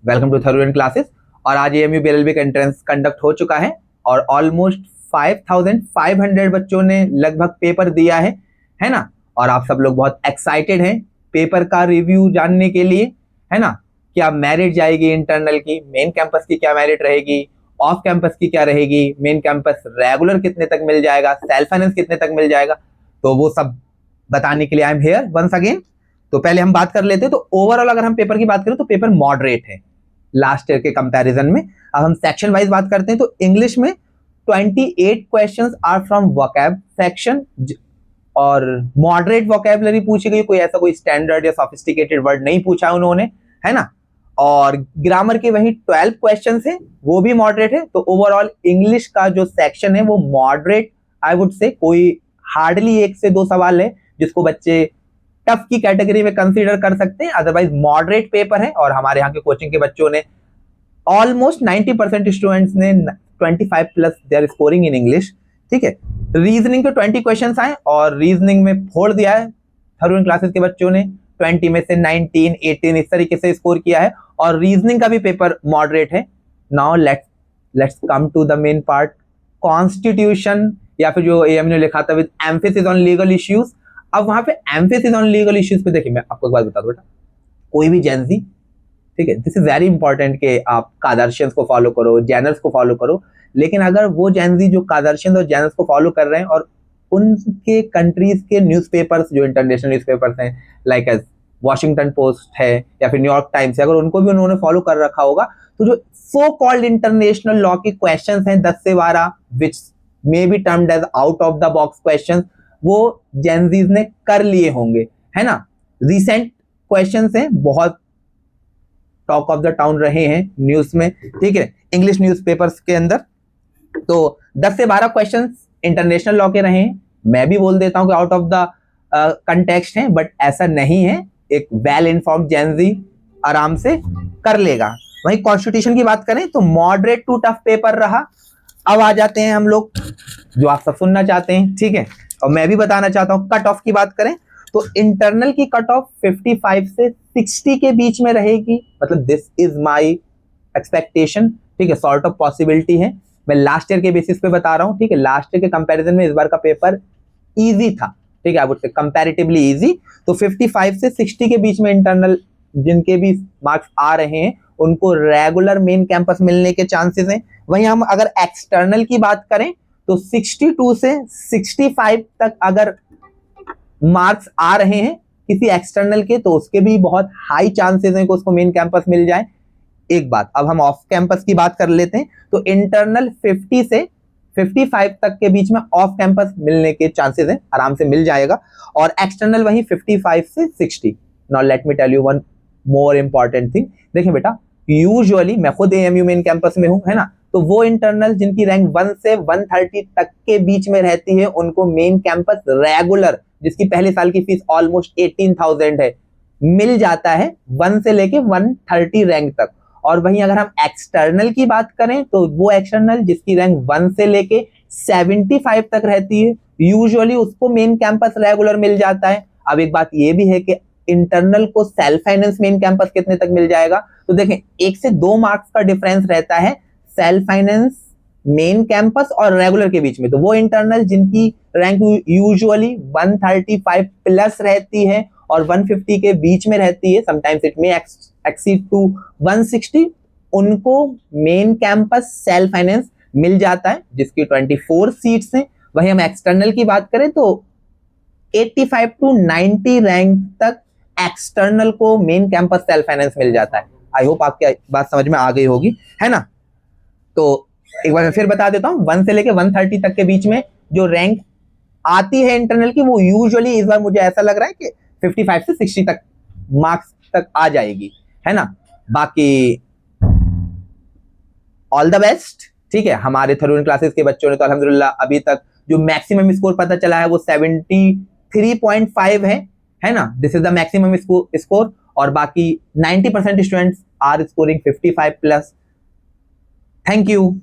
Welcome to Tharoor classes. और आज AMU BLLB का एंट्रेंस कंडक्ट हो चुका है और ऑलमोस्ट 5500 बच्चों ने लगभग पेपर दिया है ना। और आप सब लोग बहुत एक्साइटेड हैं पेपर का रिव्यू जानने के लिए, है ना। क्या मेरिट जाएगी इंटरनल की, मेन कैंपस की क्या मेरिट रहेगी, ऑफ कैंपस की क्या रहेगी, मेन कैंपस रेगुलर कितने तक मिल जाएगा, सेल्फ फाइनेंस कितने तक मिल जाएगा, तो वो सब बताने के लिए I am here once again. तो पहले हम बात कर लेते हैं। तो ओवरऑल अगर हम पेपर की बात करें तो पेपर मॉडरेट है लास्ट ईयर के कंपैरिजन में। अब हम सेक्शन वाइज बात करते हैं तो इंग्लिश में 28 questions are from vocab section और मॉडरेट वोकैबुलरी पूछी गई, कोई ऐसा कोई स्टैंडर्ड या सोफिस्टिकेटेड वर्ड नहीं पूछा उन्होंने, है ना। और ग्रामर के वही 12 क्वेश्चंस हैं, वो भी मॉडरेट है। तो ओवरऑल इंग्लिश का जो सेक्शन है वो मॉडरेट आई वुड से, कोई हार्डली 1 से 2 सवाल है जिसको बच्चे टफ की कैटेगरी में कंसीडर कर सकते हैं, अदरवाइज मॉडरेट पेपर है। और हमारे यहाँ के कोचिंग के बच्चों ने ऑलमोस्ट 90% स्टूडेंट्स ने 25 plus they are scoring in English, ठीक है। रीजनिंग पे 20 क्वेश्चंस आए और रीजनिंग में फोड़ दिया है थरूर क्लासेस के बच्चों ने, 20 में से 19, 18 इस तरीके से स्कोर किया है। और रीजनिंग का भी पेपर मॉडरेट है। Now let's come to the main part, constitution या फिर जो AMU ने लिखा था with emphasis on legal issues. अब वहां पे एम्फेसिस ऑन लीगल इश्यूज पे देखिए, मैं आपको एक बात बता दूं बेटा, कोई भी जेनजी, ठीक है, दिस इज वेरी इंपॉर्टेंट कि आप कादर्शियंस को फॉलो करो, जैनर्स को फॉलो करो। लेकिन अगर वो जेनजी जो कादर्शियंस और जैनर्स को फॉलो कर रहे हैं और उनके कंट्रीज के न्यूज़पेपर्स जो इंटरनेशनल न्यूज़पेपर्स हैं लाइक एज वॉशिंगटन पोस्ट है या फिर न्यूयॉर्क टाइम्स है, अगर उनको भी उन्होंने फॉलो कर रखा होगा तो जो सो कॉल्ड इंटरनेशनल लॉ के क्वेश्चंस हैं 10 से 12 which may be termed as out of the box questions, वो जेनजीज ने कर लिए होंगे, है ना। रिसेंट क्वेश्चंस हैं, बहुत टॉक ऑफ द टाउन रहे हैं न्यूज में, ठीक है, इंग्लिश न्यूज़पेपर्स के अंदर। तो 10 से 12 क्वेश्चंस इंटरनेशनल लॉ के रहे हैं। मैं भी बोल देता हूं कि आउट ऑफ द कंटेक्स्ट है, बट ऐसा नहीं है। एक वेल इन्फॉर्म्ड जेनजी आराम से कर लेगा। वहीं कॉन्स्टिट्यूशन की बात करें तो मॉडरेट टू टफ पेपर रहा। अब आ जाते हैं हम लोग जो आप सब सुनना चाहते हैं, ठीक है, और मैं भी बताना चाहता हूं। कट ऑफ की बात करें तो इंटरनल की कट ऑफ 55 से 60 के बीच में रहेगी, मतलब दिस इज माय एक्सपेक्टेशन, ठीक है, सॉर्ट ऑफ पॉसिबिलिटी है। मैं लास्ट ईयर के बेसिस पे बता रहा हूं, ठीक है। लास्ट ईयर के कंपैरिजन में इस बार का पेपर इजी था, ठीक है, I would say comparatively easy. तो 55 से 60 के बीच में इंटरनल जिनके भी मार्क्स आ रहे हैं उनको रेगुलर मेन कैंपस मिलने के चांसेस हैं। वहीं हम अगर एक्सटर्नल की बात करें तो 62 से 65 तक अगर मार्क्स आ रहे हैं किसी एक्सटर्नल के तो उसके भी बहुत हाई चांसेस हैं कि उसको मेन कैंपस मिल जाए। एक बात, अब हम ऑफ कैंपस की बात कर लेते हैं तो इंटरनल 50 से 55 तक के बीच में ऑफ कैंपस मिलने के चांसेस हैं, आराम से मिल जाएगा। और एक्सटर्नल वही 55 से 60। Now let me tell you one more important thing. देखिए बेटा, यूजुअली मैं खुद AMU मेन कैंपस में हूं, है ना, तो वो इंटरनल जिनकी रैंक 1 से 130 तक के बीच में रहती है उनको मेन कैंपस रेगुलर, जिसकी पहले साल की फीस ऑलमोस्ट 18,000 है, मिल जाता है 1 से लेके 130 रैंक तक। और वहीं अगर हम एक्सटर्नल की बात करें तो वो एक्सटर्नल जिसकी रैंक 1 से लेके 75 तक रहती है, यूजुअली उसको मेन कैंपस रेगुलर मिल जाता है। अब एक बात ये भी है कि इंटरनल को सेल्फ फाइनेंस मेन कैंपस कितने तक मिल जाएगा, तो देखें 1 से 2 मार्क्स का डिफरेंस रहता है सेल्फ फाइनेंस मेन कैंपस और रेगुलर के बीच में। तो वो इंटरनल जिनकी रैंक यूजुअली 135 प्लस रहती है और 150 के बीच में रहती है, sometimes it may exceed to 160, उनको मेन कैंपस सेल्फ फाइनेंस मिल जाता है जिसकी 24 सीट्स हैं। वहीं हम एक्सटर्नल की बात करें तो 85 टू 90 रैंक तक एक्सटर्नल को मेन कैंपस सेल्फ फाइनेंस मिल जाता है। आई होप आपकी बात समझ में आ गई होगी, है ना। तो एक बार मैं फिर बता देता हूं, 1 से लेके 130 तक के बीच में जो रैंक आती है इंटरनल की वो यूजुअली इस बार मुझे ऐसा लग रहा है कि 55 से 60 तक मार्क्स तक आ जाएगी, है ना। बाकी ऑल द बेस्ट, ठीक है। हमारे थरूर क्लासेस के बच्चों ने तो अल्हम्दुलिल्लाह अभी तक जो मैक्सिमम स्कोर पता चला है वो 73.5 है ना, this is the maximum score. और बाकी 90% students are scoring 55 plus. Thank you.